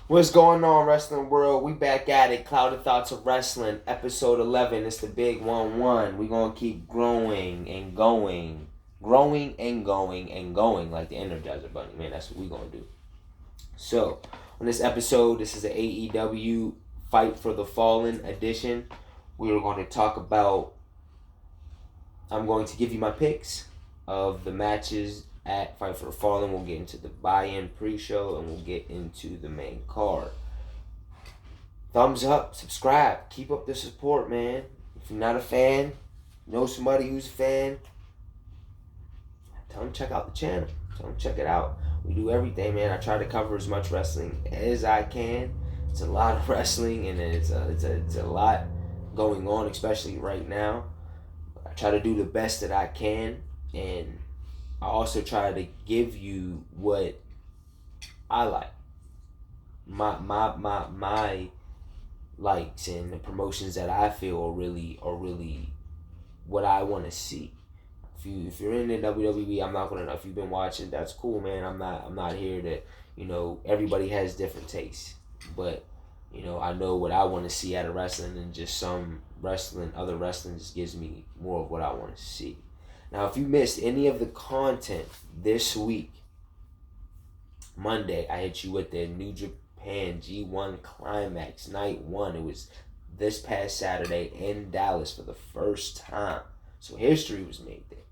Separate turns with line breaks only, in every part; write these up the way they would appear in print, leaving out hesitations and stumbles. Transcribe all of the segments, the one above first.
What's going on, wrestling world? We back at it. Clouded Thoughts of Wrestling, episode 11. It's the big 1-1. We gonna keep growing and going, growing and going and going like the Energizer Bunny. Man, that's what we gonna do. So, on this episode, this is an AEW Fight for the Fallen edition. We are going to talk about. I'm going to give you my picks of the matches at Fight for the Fallen. We'll get into the buy-in pre-show, and we'll get into the main card. Thumbs up, subscribe, keep up the support, man. If you're not a fan, know somebody who's a fan, tell them check out the channel. Tell them check it out. We do everything, man. I try to cover as much wrestling as I can. It's a lot of wrestling, and it's a lot going on, especially right now. I try to do the best that I can, and I also try to give you what I like. My likes and the promotions that I feel are really what I want to see. If you're in the WWE, I'm not gonna. If you've been watching, that's cool, man. I'm not here to. Everybody has different tastes, but I know what I want to see out of wrestling, and just other wrestling just gives me more of what I want to see. Now, if you missed any of the content this week, Monday, I hit you with the New Japan G1 Climax Night 1. It was this past Saturday in Dallas for the first time. So history was made there.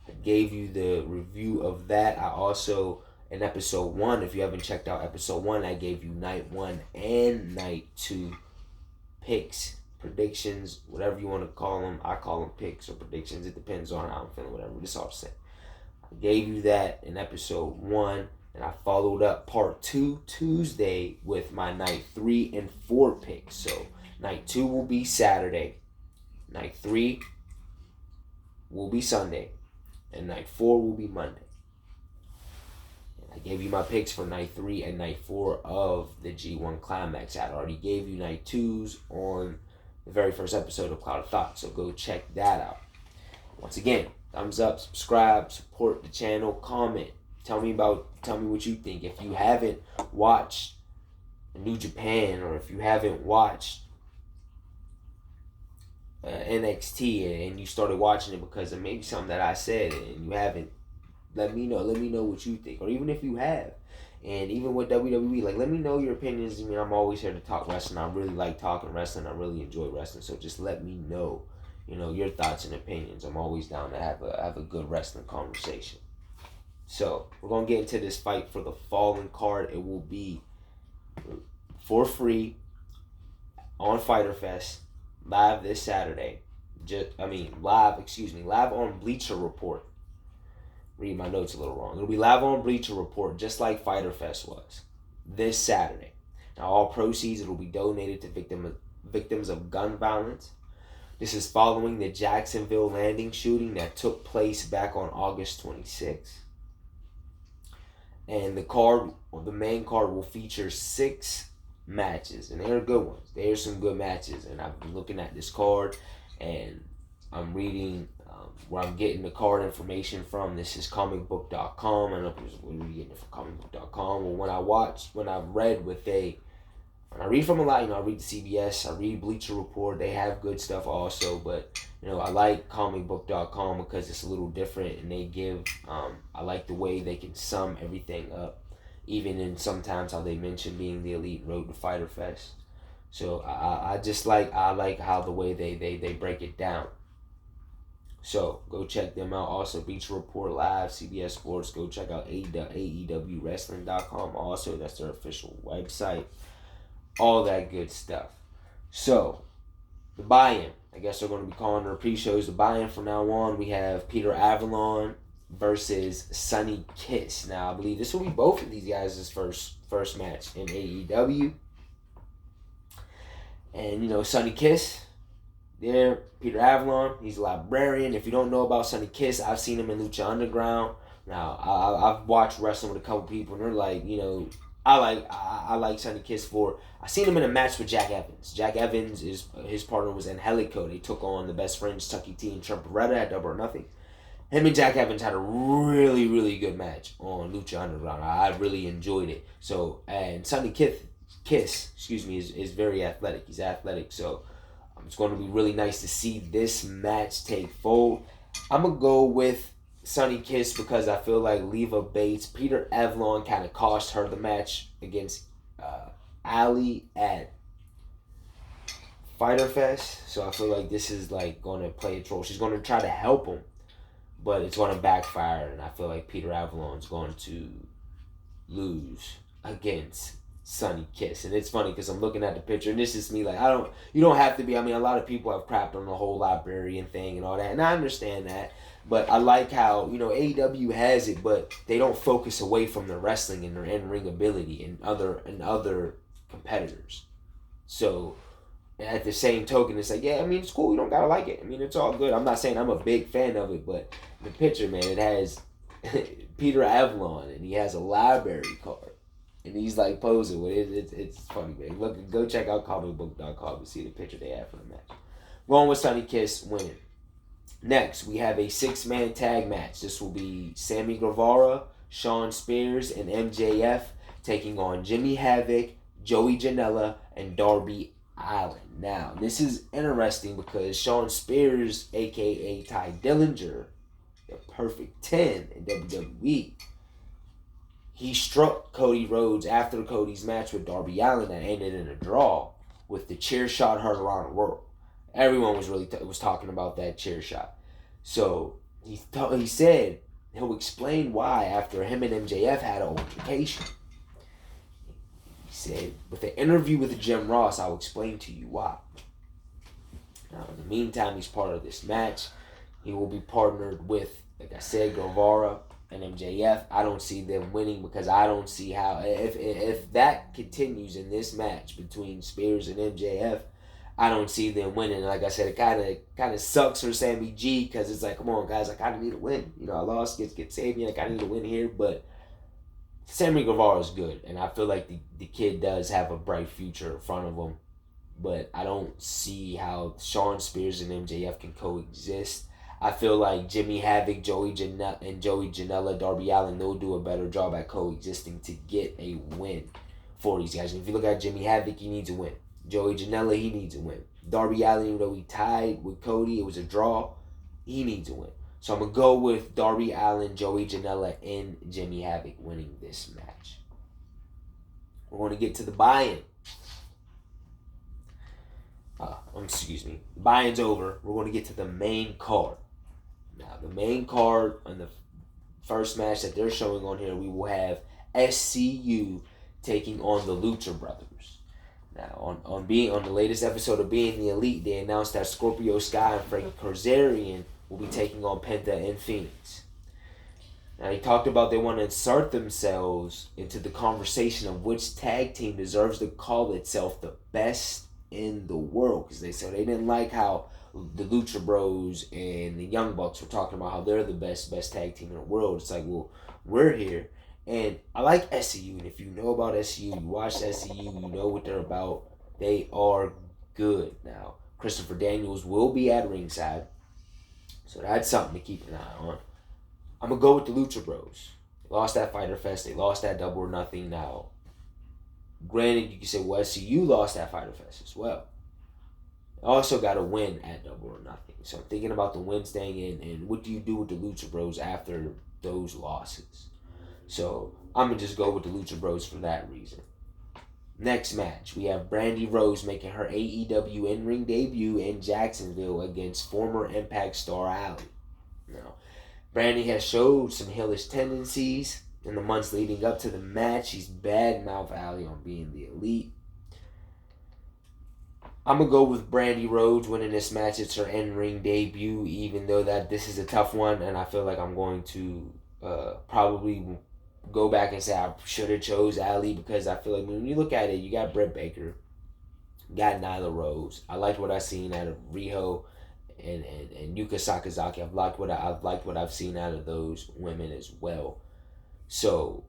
I gave you the review of that. I also, in episode 1, if you haven't checked out episode 1, I gave you Night 1 and Night 2 picks, predictions, whatever you want to call them. I call them picks or predictions. It depends on how I'm feeling, whatever. It's all the same. I gave you that in episode 1, and I followed up part 2 Tuesday with my night 3 and 4 picks. So night 2 will be Saturday, night 3 will be Sunday, and night 4 will be Monday. And I gave you my picks for night 3 and night 4 of the G1 Climax. I already gave you night 2s on the very first episode of Cloud of Thought, so go check that out. Once again, thumbs up, subscribe, support the channel, comment. Tell me what you think. If you haven't watched New Japan, or if you haven't watched NXT and you started watching it because of maybe something that I said and you haven't, let me know what you think. Or even if you have, and even with WWE, let me know your opinions. I mean, I'm always here to talk wrestling. I really like talking wrestling. I really enjoy wrestling. So just let me know, your thoughts and opinions. I'm always down to have a good wrestling conversation. So we're gonna get into this Fight for the Fallen card. It will be for free on Fyter Fest live this Saturday. Live on Bleacher Report. Read my notes a little wrong. It'll be live on Bleacher Report, just like Fyter Fest was, this Saturday. Now, all proceeds will be donated to victims of gun violence. This is following the Jacksonville landing shooting that took place back on August 26th. And the main card will feature 6 matches, and they're good ones. There's some good matches, and I've been looking at this card, and I'm reading where I'm getting the card information from. This is comicbook.com. I don't know where we're getting it from, comicbook.com. Well, when I read from a lot, I read the CBS, I read Bleacher Report. They have good stuff also, but I like comicbook.com because it's a little different, and they give I like the way they can sum everything up, even in sometimes how they mention being the elite road to Fyter Fest. So I like how the way they break it down. So go check them out. Also, Bleacher Report Live, CBS Sports. Go check out AEWWrestling.com. Also, that's their official website. All that good stuff. So, the buy-in. I guess they're going to be calling their pre-shows the buy-in from now on. We have Peter Avalon versus Sonny Kiss. Now, I believe this will be both of these guys' first match in AEW. And, Sonny Kiss, there, Peter Avalon, he's a librarian. If you don't know about Sonny Kiss, I've seen him in Lucha Underground. Now, I've watched wrestling with a couple people, and they're like, I like Sonny Kiss I seen him in a match with Jack Evans. Jack Evans, his partner was Angelico. They took on the best friends, Tucky T and Trump Beretta at Double or Nothing. Him and Jack Evans had a really, really good match on Lucha Underground. I really enjoyed it. So, and Sonny Kiss Kiss, is very athletic. He's athletic, so it's going to be really nice to see this match take fold. I'm going to go with Sonny Kiss because I feel like Leva Bates, Peter Avalon kind of cost her the match against Ali at Fighter Fest. So I feel like this is like going to play its role. She's going to try to help him, but it's going to backfire, and I feel like Peter Avalon's going to lose against Sonny Kiss. And it's funny because I'm looking at the picture, and this is me like, you don't have to be. I mean, a lot of people have crapped on the whole librarian thing and all that, and I understand that. But I like how, AEW has it, but they don't focus away from the wrestling and their in-ring ability and other competitors. So at the same token, it's like, yeah, I mean, it's cool. You don't gotta like it. I mean, it's all good. I'm not saying I'm a big fan of it, but the picture, man, it has Peter Avalon, and he has a library card, and he's like posing with it. It's funny, man. Look, go check out comicbook.com and see the picture they have for the match. Going with Sonny Kiss winning. Next, we have a 6-man tag match. This will be Sammy Guevara, Shawn Spears, and MJF taking on Jimmy Havoc, Joey Janela, and Darby Allin. Now, this is interesting because Shawn Spears, a.k.a. Ty Dillinger, the Perfect 10 in WWE, he struck Cody Rhodes after Cody's match with Darby Allin that ended in a draw with the chair shot heard around the world. Everyone was really was talking about that chair shot. So he said he'll explain why after him and MJF had an altercation. He said, with the interview with Jim Ross, I'll explain to you why. Now, in the meantime, he's part of this match. He will be partnered with, like I said, Guevara and MJF. I don't see them winning because I don't see how, if that continues in this match between Spears and MJF, I don't see them winning. Like I said, it kind of sucks for Sammy G because it's like, come on, guys, I kind of need a win. I lost, get saved me. Like, I need a win here, but Sammy Guevara is good, and I feel like the kid does have a bright future in front of him, but I don't see how Shawn Spears and MJF can coexist. I feel like Jimmy Havoc, Joey Janela, Darby Allin, they'll do a better job at coexisting to get a win for these guys. And if you look at Jimmy Havoc, he needs a win. Joey Janela, he needs a win. Darby Allin, even though he tied with Cody, it was a draw, he needs a win. So I'm going to go with Darby Allin, Joey Janela, and Jimmy Havoc winning this match. We're going to get to the buy-in. Excuse me. The buy-in's over. We're going to get to the main card. Now, the main card on the first match that they're showing on here, we will have SCU taking on the Lucha Brothers. Now, on the latest episode of Being the Elite, they announced that Scorpio Sky and Frankie Kazarian will be taking on Penta and Phoenix. Now, he talked about they want to insert themselves into the conversation of which tag team deserves to call itself the best in the world. Because they didn't like how the Lucha Bros and the Young Bucks were talking about how they're the best tag team in the world. It's like, well, we're here. And I like SCU, and if you know about SCU, you watch SCU, you know what they're about. They are good. Now, Christopher Daniels will be at ringside, so that's something to keep an eye on. I'm going to go with the Lucha Bros. They lost that Fyter Fest. They lost that Double or Nothing. Now, granted, you can say, well, SCU lost that Fyter Fest as well. They also got a win at Double or Nothing. So I'm thinking about the wins thing, and what do you do with the Lucha Bros after those losses? So I'm going to just go with the Lucha Bros for that reason. Next match, we have Brandy Rose making her AEW in-ring debut in Jacksonville against former Impact star Allie. Now, Brandy has showed some heelish tendencies in the months leading up to the match. She's bad-mouthed Allie on being the Elite. I'm going to go with Brandy Rose winning this match. It's her in-ring debut, even though that this is a tough one, and I feel like I'm going to probably go back and say I should have chose Allie, because I feel like when you look at it, you got Britt Baker, you got Nyla Rose. I liked what I seen out of Riho and Yuka Sakazaki. I've liked what I've seen out of those women as well. So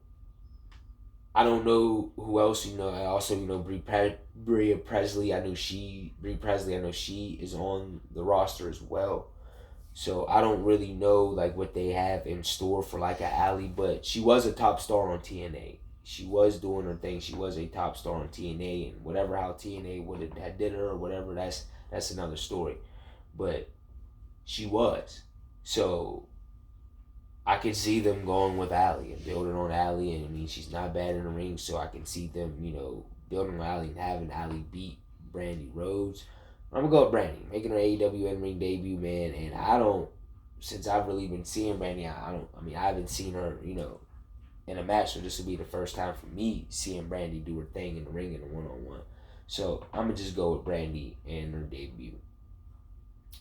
I don't know who else. I also Bria Presley. I know she is on the roster as well. So I don't really know what they have in store for an Allie, but she was a top star on TNA. she was doing her thing. She was a top star on TNA, and whatever how TNA would have did her or whatever, that's another story. But she was. So I can see them going with Allie and building on Allie, and I mean she's not bad in the ring, so I can see them, building on Allie and having Allie beat Brandy Rhodes. I'm gonna go with Brandy, making her AEW in-ring debut, man. And since I've really been seeing Brandy, I haven't seen her, in a match, so this will be the first time for me seeing Brandy do her thing in the ring in a one-on-one. So I'm gonna just go with Brandy and her debut.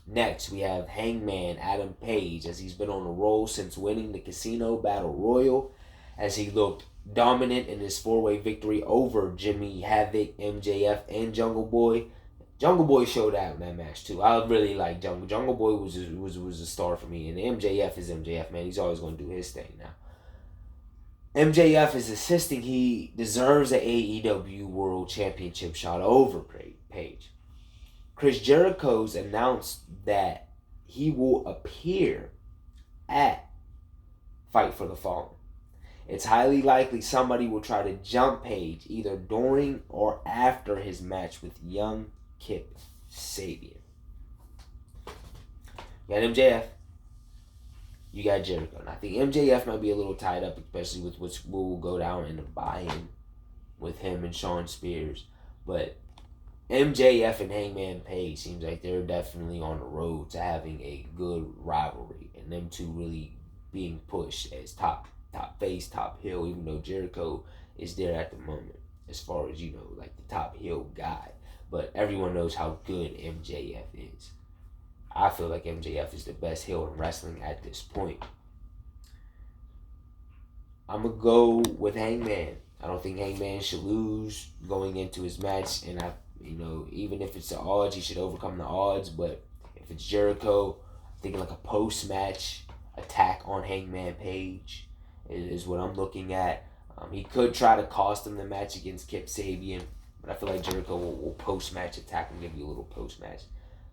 Next, we have Hangman Adam Page, as he's been on a roll since winning the Casino Battle Royal, as he looked dominant in his four-way victory over Jimmy Havoc, MJF, and Jungle Boy. Jungle Boy showed out in that match too. I really like Jungle. Jungle Boy was a star for me, and MJF is MJF, man. He's always going to do his thing now. MJF is insisting he deserves an AEW World Championship shot over Page. Chris Jericho's announced that he will appear at Fight for the Fallen. It's highly likely somebody will try to jump Page either during or after his match with young Kip Sabian. You got MJF. You got Jericho. And I think MJF might be a little tied up, especially with what will go down in the buy-in with him and Shawn Spears. But MJF and Hangman Page seems like they're definitely on the road to having a good rivalry, and them two really being pushed as top face, top heel, even though Jericho is there at the moment as far as, like the top heel guy. But everyone knows how good MJF is. I feel like MJF is the best heel in wrestling at this point. I'm going to go with Hangman. I don't think Hangman should lose going into his match, and even if it's the odds, he should overcome the odds. But if it's Jericho, I'm thinking like a post-match attack on Hangman Page is what I'm looking at. He could try to cost him the match against Kip Sabian, but I feel like Jericho will post-match attack and give you a little post-match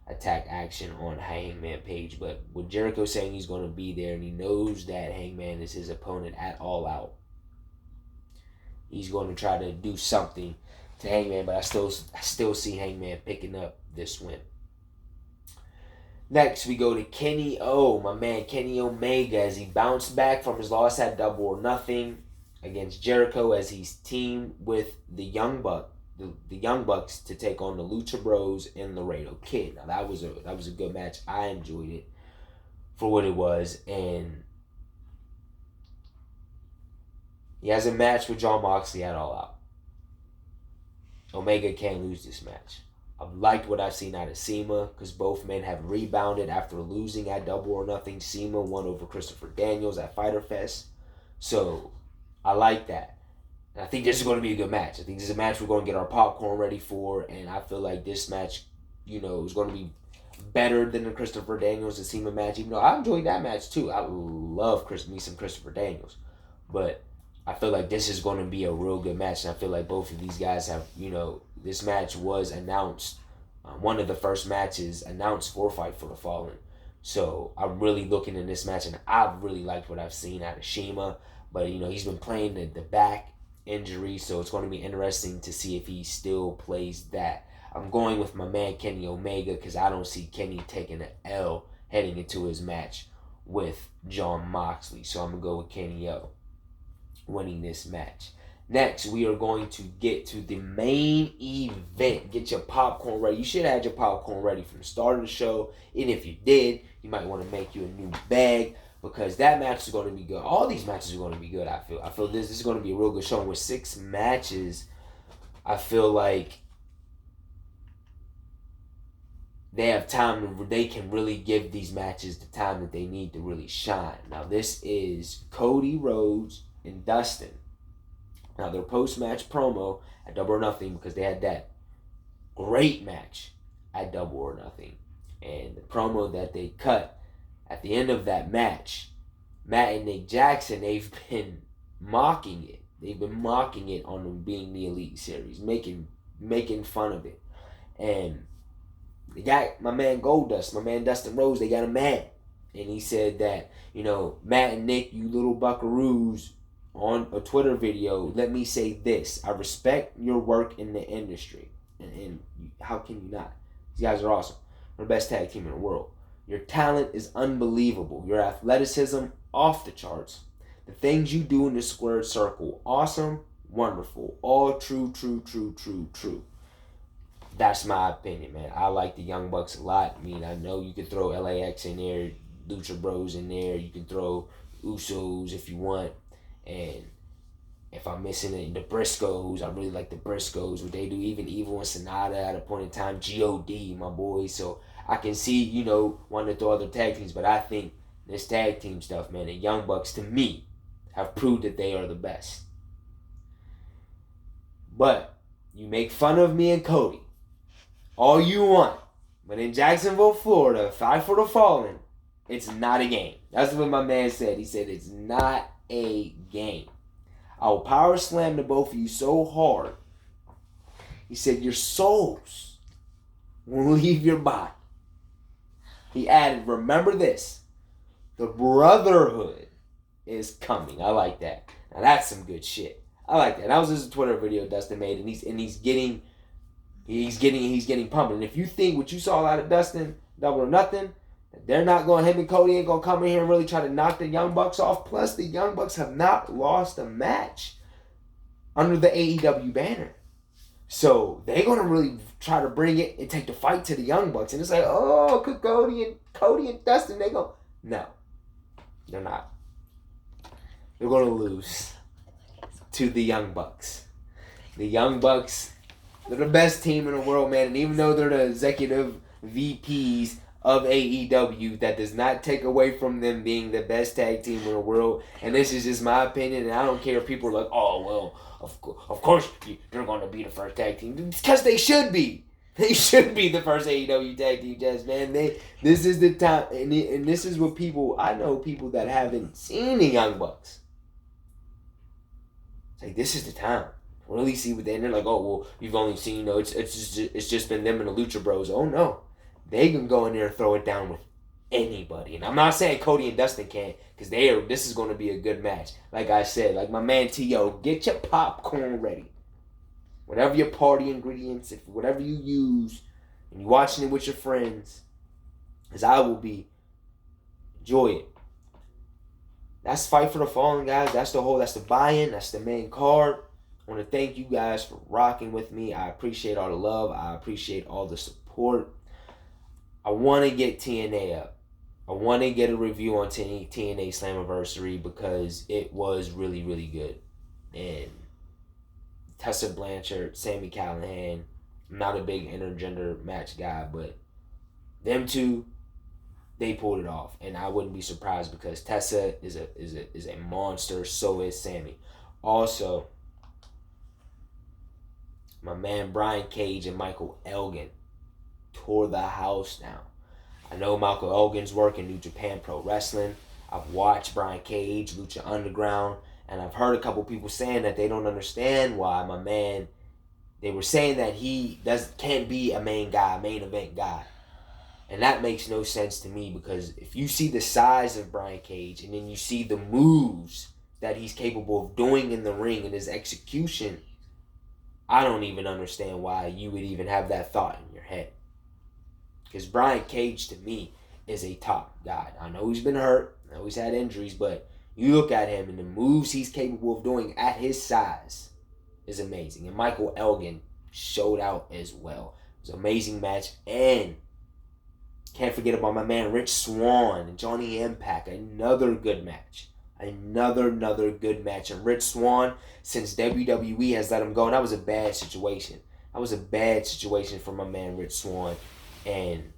attack action on Hangman Page. But with Jericho saying he's going to be there and he knows that Hangman is his opponent at All Out, he's going to try to do something to Hangman, but I still see Hangman picking up this win. Next, we go to Kenny O, my man Kenny Omega, as he bounced back from his loss at Double or Nothing against Jericho, as he's teamed with the Young Bucks to take on the Lucha Bros and Laredo Kid. Now that was a good match. I enjoyed it for what it was, and he has a match with Jon Moxley at All Out. Omega can't lose this match. I've liked what I've seen out of CIMA because both men have rebounded after losing at Double or Nothing. CIMA won over Christopher Daniels at Fyter Fest. So I like that. And I think this is going to be a good match. I think this is a match we're going to get our popcorn ready for. And I feel like this match, is going to be better than the Christopher Daniels and CIMA match. Even though I enjoyed that match too. I love me some Christopher Daniels. But I feel like this is going to be a real good match. And I feel like both of these guys have, this match was announced, one of the first matches announced for Fight for the Fallen. So I'm really looking in this match, and I've really liked what I've seen out of Shima. But, he's been playing the back injury, so it's going to be interesting to see if he still plays that. I'm going with my man Kenny Omega because I don't see Kenny taking an L heading into his match with Jon Moxley. So I'm going to go with Kenny O winning this match. Next, we are going to get to the main event. Get your popcorn ready. You should have had your popcorn ready from the start of the show. And if you did, you might want to make you a new bag because that match is going to be good. All these matches are going to be good, I feel. I feel this is going to be a real good show. With 6 matches, I feel like they have time. They can really give these matches the time that they need to really shine. Now, this is Cody Rhodes and Dustin. Now, their post-match promo at Double or Nothing, because they had that great match at Double or Nothing. And the promo that they cut at the end of that match, Matt and Nick Jackson, they've been mocking it. They've been mocking it on them being the Elite Series, making fun of it. And they got my man Goldust, my man Dustin Rhodes, they got him mad. And he said that, Matt and Nick, you little buckaroos, on a Twitter video, let me say this. I respect your work in the industry. And how can you not? These guys are awesome. They're the best tag team in the world. Your talent is unbelievable. Your athleticism, off the charts. The things you do in the squared circle, awesome, wonderful. All true. That's my opinion, man. I like the Young Bucks a lot. I mean, I know you could throw LAX in there, Lucha Bros in there. You can throw Usos if you want. And if I'm missing it, the Briscoes, I really like the Briscoes. What they do, even Evil and Sonata at a point in time. G.O.D., my boy. So I can see, wanting to throw other tag teams. But I think this tag team stuff, man, the Young Bucks, to me, have proved that they are the best. But you make fun of me and Cody all you want. But in Jacksonville, Florida, Fight for the Fallen, it's not a game. That's what my man said. He said it's not a game. I will power slam the both of you so hard. He said your souls will leave your body. He added, remember this. The brotherhood is coming. I like that. Now that's some good shit. I like that. That was just a Twitter video Dustin made, and he's getting pumped. And if you think what you saw out of Dustin, Double or Nothing, they're not going, him and Cody ain't going to come in here and really try to knock the Young Bucks off. Plus, the Young Bucks have not lost a match under the AEW banner. So, they're going to really try to bring it and take the fight to the Young Bucks. And it's like, oh, could Cody and Dustin, they go. No, they're not. They're going to lose to the Young Bucks. The Young Bucks, they're the best team in the world, man. And even though they're the executive VPs of AEW, that does not take away from them being the best tag team in the world. And this is just my opinion, and I don't care if people are like, oh, well, of course they're going to be the first tag team. It's because they should be. They should be the first AEW tag team, Jazz, man. This is the time, and this is what I know people that haven't seen the Young Bucks. It's like, this is the time. Really see what they're like, oh, well, you've only seen, it's just been them and the Lucha Bros. Oh, no. They can go in there and throw it down with anybody. And I'm not saying Cody and Dustin can't, because this is going to be a good match. Like I said, like my man T.O., get your popcorn ready. Whatever your party ingredients, whatever you use, and you're watching it with your friends, as I will be, enjoy it. That's Fight for the Fallen, guys. That's the buy-in. That's the main card. I want to thank you guys for rocking with me. I appreciate all the love. I appreciate all the support. I want to get TNA up. I want to get a review on TNA Slammiversary because it was really, really good. And Tessa Blanchard, Sami Callihan, I'm not a big intergender match guy, but them two, they pulled it off. And I wouldn't be surprised because Tessa is a monster, so is Sami. Also, my man Brian Cage and Michael Elgin tore the house down. I know Michael Elgin's working New Japan Pro Wrestling. I've watched Brian Cage, Lucha Underground, and I've heard a couple people saying that they don't understand why my man, they were saying that he can't be a main event guy. And that makes no sense to me because if you see the size of Brian Cage and then you see the moves that he's capable of doing in the ring and his execution, I don't even understand why you would even have that thought in your head. Because Brian Cage, to me, is a top guy. I know he's been hurt. I know he's had injuries. But you look at him and the moves he's capable of doing at his size is amazing. And Michael Elgin showed out as well. It was an amazing match. And can't forget about my man Rich Swann and Johnny Impact. Another good match. Another good match. And Rich Swann, since WWE has let him go, and that was a bad situation. That was a bad situation for my man Rich Swann. And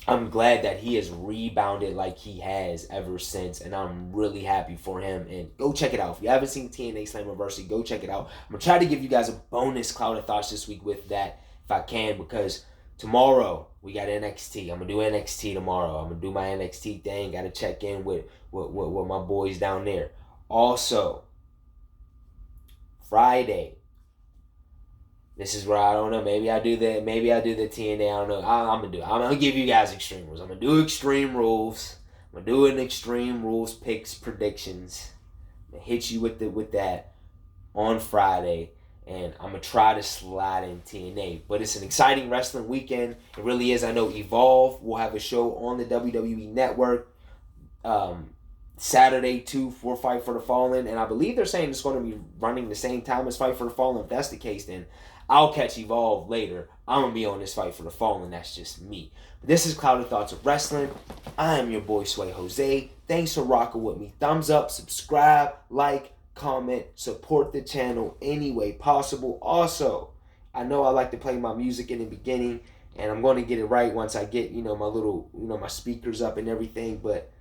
I'm glad that he has rebounded like he has ever since. And I'm really happy for him. And go check it out. If you haven't seen TNA Slammiversary, go check it out. I'm going to try to give you guys a bonus Cloud of Thoughts this week with that if I can. Because tomorrow we got NXT. I'm going to do NXT tomorrow. I'm going to do my NXT thing. Got to check in with my boys down there. Also, Friday. This is where I don't know. Maybe I do the TNA. I don't know. I'm gonna give you guys Extreme Rules. I'm gonna do Extreme Rules. I'm gonna do an Extreme Rules picks predictions hit you with that on Friday, and I'm gonna try to slide in TNA. But it's an exciting wrestling weekend. It really is. I know Evolve will have a show on the WWE Network Saturday too for Fight for the Fallen, and I believe they're saying it's going to be running the same time as Fight for the Fallen. If that's the case, then I'll catch Evolve later. I'm gonna be on this Fight for the Fallen. That's just me. But this is Clouded Thoughts of Wrestling. I am your boy Sway Jose. Thanks for rocking with me. Thumbs up, subscribe, like, comment, support the channel any way possible. Also, I know I like to play my music in the beginning, and I'm going to get it right once I get, my little, my speakers up and everything. But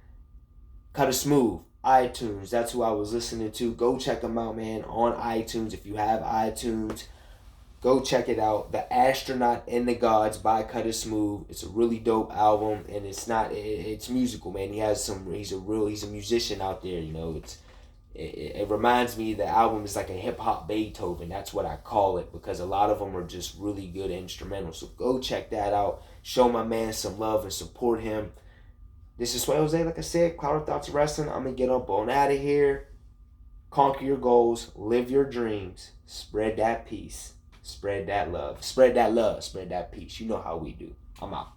Cut It Smooth, iTunes, that's who I was listening to. Go check them out, man, on iTunes. If you have iTunes, go check it out. The Astronaut and the Gods by Cut It Smooth. It's a really dope album, and it's musical, man. He's a musician out there, It reminds me the album is like a hip-hop Beethoven. That's what I call it, because a lot of them are just really good instrumentals. So go check that out. Show my man some love and support him. This is Sway Jose, like I said, Clouded Thoughts of Wrestling. I'm going to get up on out of here. Conquer your goals. Live your dreams. Spread that peace. Spread that love. Spread that love. Spread that peace. You know how we do. I'm out.